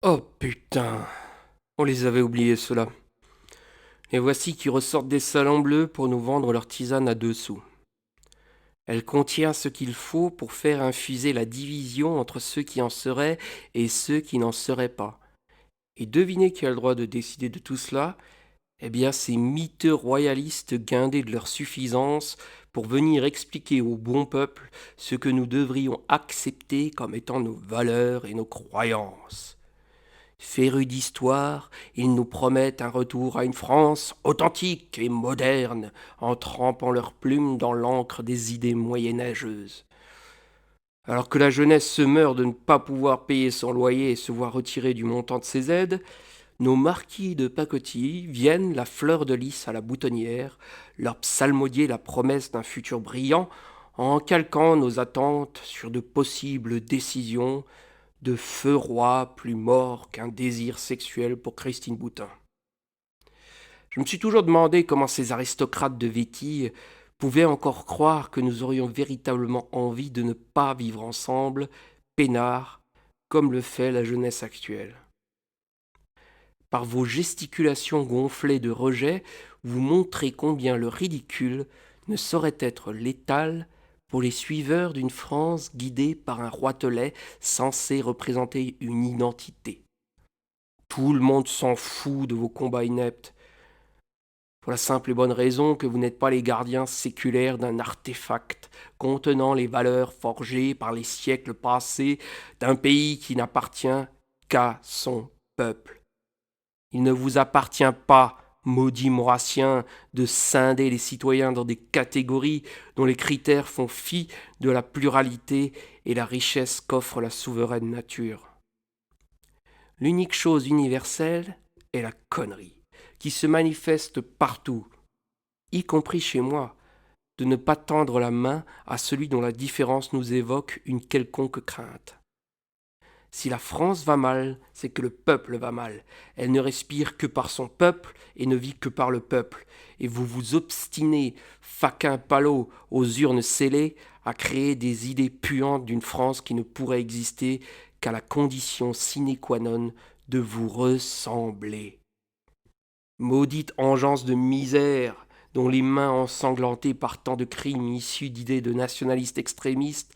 Oh putain, on les avait oubliés ceux-là. Et voici qui ressortent des salons bleus pour nous vendre leur tisane à 2 sous. Elle contient ce qu'il faut pour faire infuser la division entre ceux qui en seraient et ceux qui n'en seraient pas. Et devinez qui a le droit de décider de tout cela? Eh bien, ces miteux royalistes guindés de leur suffisance pour venir expliquer au bon peuple ce que nous devrions accepter comme étant nos valeurs et nos croyances. Férus d'histoire, ils nous promettent un retour à une France authentique et moderne, en trempant leurs plumes dans l'encre des idées moyenâgeuses. Alors que la jeunesse se meurt de ne pas pouvoir payer son loyer et se voir retirer du montant de ses aides, nos marquis de pacotille viennent, la fleur de lys à la boutonnière, leur psalmodier la promesse d'un futur brillant, en calquant nos attentes sur de possibles décisions de feu roi plus mort qu'un désir sexuel pour Christine Boutin. Je me suis toujours demandé comment ces aristocrates de Vétille pouvaient encore croire que nous aurions véritablement envie de ne pas vivre ensemble, peinards, comme le fait la jeunesse actuelle. Par vos gesticulations gonflées de rejet, vous montrez combien le ridicule ne saurait être létal pour les suiveurs d'une France guidée par un roitelet censé représenter une identité. Tout le monde s'en fout de vos combats ineptes, pour la simple et bonne raison que vous n'êtes pas les gardiens séculaires d'un artefact contenant les valeurs forgées par les siècles passés d'un pays qui n'appartient qu'à son peuple. Il ne vous appartient pas, maudits maurassiens, de scinder les citoyens dans des catégories dont les critères font fi de la pluralité et la richesse qu'offre la souveraine nature. L'unique chose universelle est la connerie, qui se manifeste partout, y compris chez moi, de ne pas tendre la main à celui dont la différence nous évoque une quelconque crainte. Si la France va mal, c'est que le peuple va mal. Elle ne respire que par son peuple et ne vit que par le peuple. Et vous vous obstinez, faquin palot, aux urnes scellées, à créer des idées puantes d'une France qui ne pourrait exister qu'à la condition sine qua non de vous ressembler. Maudite engeance de misère, dont les mains ensanglantées par tant de crimes issus d'idées de nationalistes extrémistes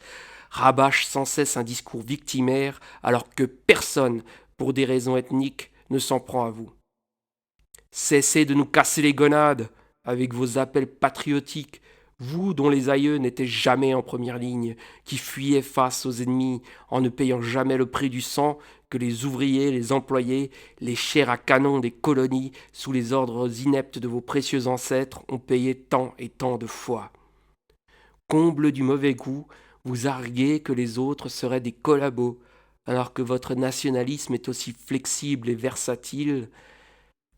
rabâchent sans cesse un discours victimaire alors que personne, pour des raisons ethniques, ne s'en prend à vous. Cessez de nous casser les gonades avec vos appels patriotiques, vous dont les aïeux n'étaient jamais en première ligne, qui fuyaient face aux ennemis en ne payant jamais le prix du sang que les ouvriers, les employés, les chairs à canon des colonies, sous les ordres ineptes de vos précieux ancêtres, ont payé tant et tant de fois. Comble du mauvais goût, vous arguez que les autres seraient des collabos, alors que votre nationalisme est aussi flexible et versatile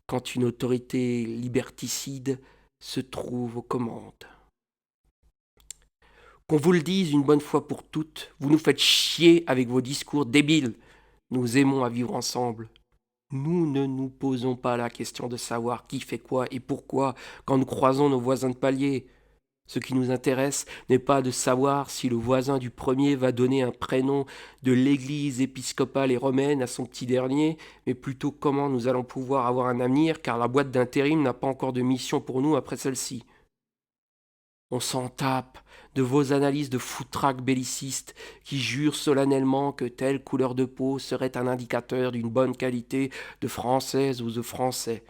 quand une autorité liberticide se trouve aux commandes. Qu'on vous le dise une bonne fois pour toutes, vous nous faites chier avec vos discours débiles. Nous aimons à vivre ensemble. Nous ne nous posons pas la question de savoir qui fait quoi et pourquoi quand nous croisons nos voisins de palier. Ce qui nous intéresse n'est pas de savoir si le voisin du premier va donner un prénom de l'église épiscopale et romaine à son petit dernier, mais plutôt comment nous allons pouvoir avoir un avenir car la boîte d'intérim n'a pas encore de mission pour nous après celle-ci. On s'en tape de vos analyses de foutraques bellicistes qui jurent solennellement que telle couleur de peau serait un indicateur d'une bonne qualité de française ou de français.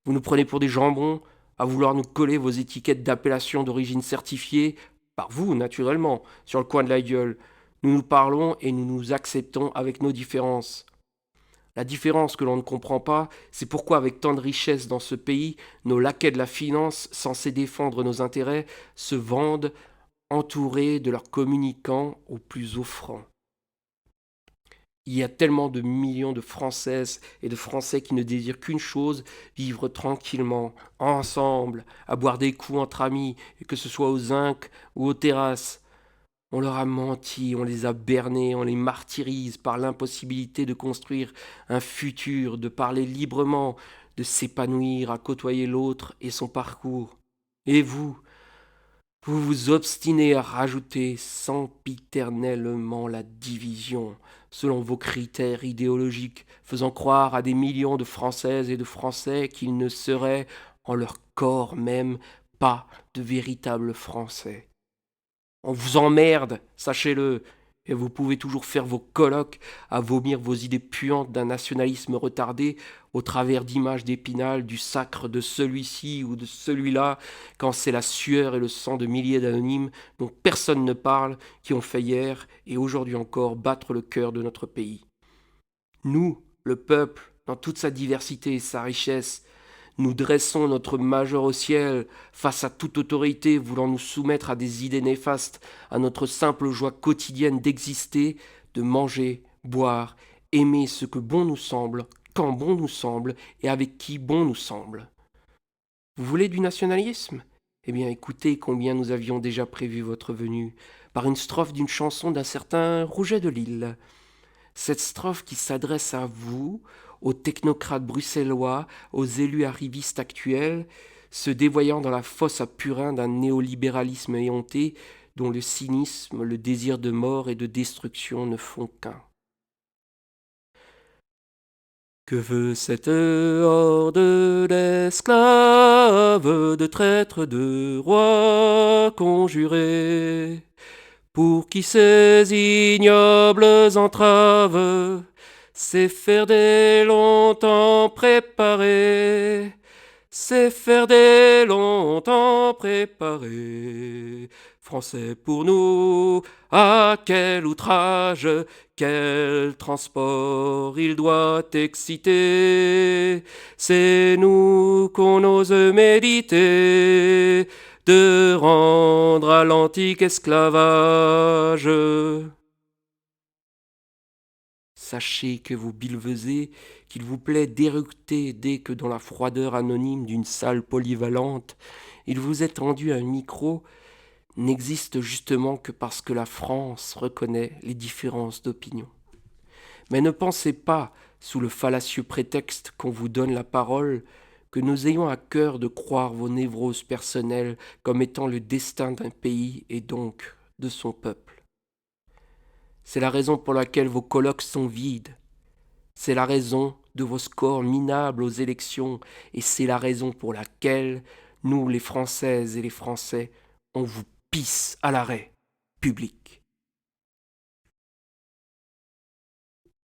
Vous nous prenez pour des jambons à vouloir nous coller vos étiquettes d'appellation d'origine certifiée, par vous naturellement, sur le coin de la gueule. Nous nous parlons et nous nous acceptons avec nos différences. La différence que l'on ne comprend pas, c'est pourquoi avec tant de richesse dans ce pays, nos laquais de la finance, censés défendre nos intérêts, se vendent entourés de leurs communicants aux plus offrants. Il y a tellement de millions de Françaises et de Français qui ne désirent qu'une chose, vivre tranquillement, ensemble, à boire des coups entre amis, et que ce soit aux zinc ou aux terrasses. On leur a menti, on les a bernés, on les martyrise par l'impossibilité de construire un futur, de parler librement, de s'épanouir à côtoyer l'autre et son parcours. Et vous, Vous vous obstinez à rajouter sempiternellement la division selon vos critères idéologiques, faisant croire à des millions de Françaises et de Français qu'ils ne seraient, en leur corps même, pas de véritables Français. On vous emmerde, sachez-le, et vous pouvez toujours faire vos colloques à vomir vos idées puantes d'un nationalisme retardé au travers d'images d'Épinal du sacre de celui-ci ou de celui-là, quand c'est la sueur et le sang de milliers d'anonymes dont personne ne parle qui ont fait hier et aujourd'hui encore battre le cœur de notre pays. Nous, le peuple, dans toute sa diversité et sa richesse, nous dressons notre majeur au ciel face à toute autorité voulant nous soumettre à des idées néfastes, à notre simple joie quotidienne d'exister, de manger, boire, aimer ce que bon nous semble, quand bon nous semble et avec qui bon nous semble. Vous voulez du nationalisme? Eh bien écoutez combien nous avions déjà prévu votre venue, par une strophe d'une chanson d'un certain Rouget de Lille. Cette strophe qui s'adresse à vous, aux technocrates bruxellois, aux élus arrivistes actuels, se dévoyant dans la fosse à purin d'un néolibéralisme éhonté dont le cynisme, le désir de mort et de destruction ne font qu'un. Que veut cette horde d'esclaves, de traîtres, de rois conjurés, pour qui ces ignobles entraves, c'est faire des longtemps préparés, c'est faire des longtemps préparés. Français pour nous, à quel outrage, quel transport il doit exciter. C'est nous qu'on ose méditer de rendre à l'antique esclavage. Sachez que vous bilvesez, qu'il vous plaît d'éructer dès que dans la froideur anonyme d'une salle polyvalente, il vous est tendu un micro, n'existe justement que parce que la France reconnaît les différences d'opinion. Mais ne pensez pas, sous le fallacieux prétexte qu'on vous donne la parole, que nous ayons à cœur de croire vos névroses personnelles comme étant le destin d'un pays et donc de son peuple. C'est la raison pour laquelle vos colloques sont vides. C'est la raison de vos scores minables aux élections et c'est la raison pour laquelle nous, les Françaises et les Français, on vous pisse à l'arrêt public.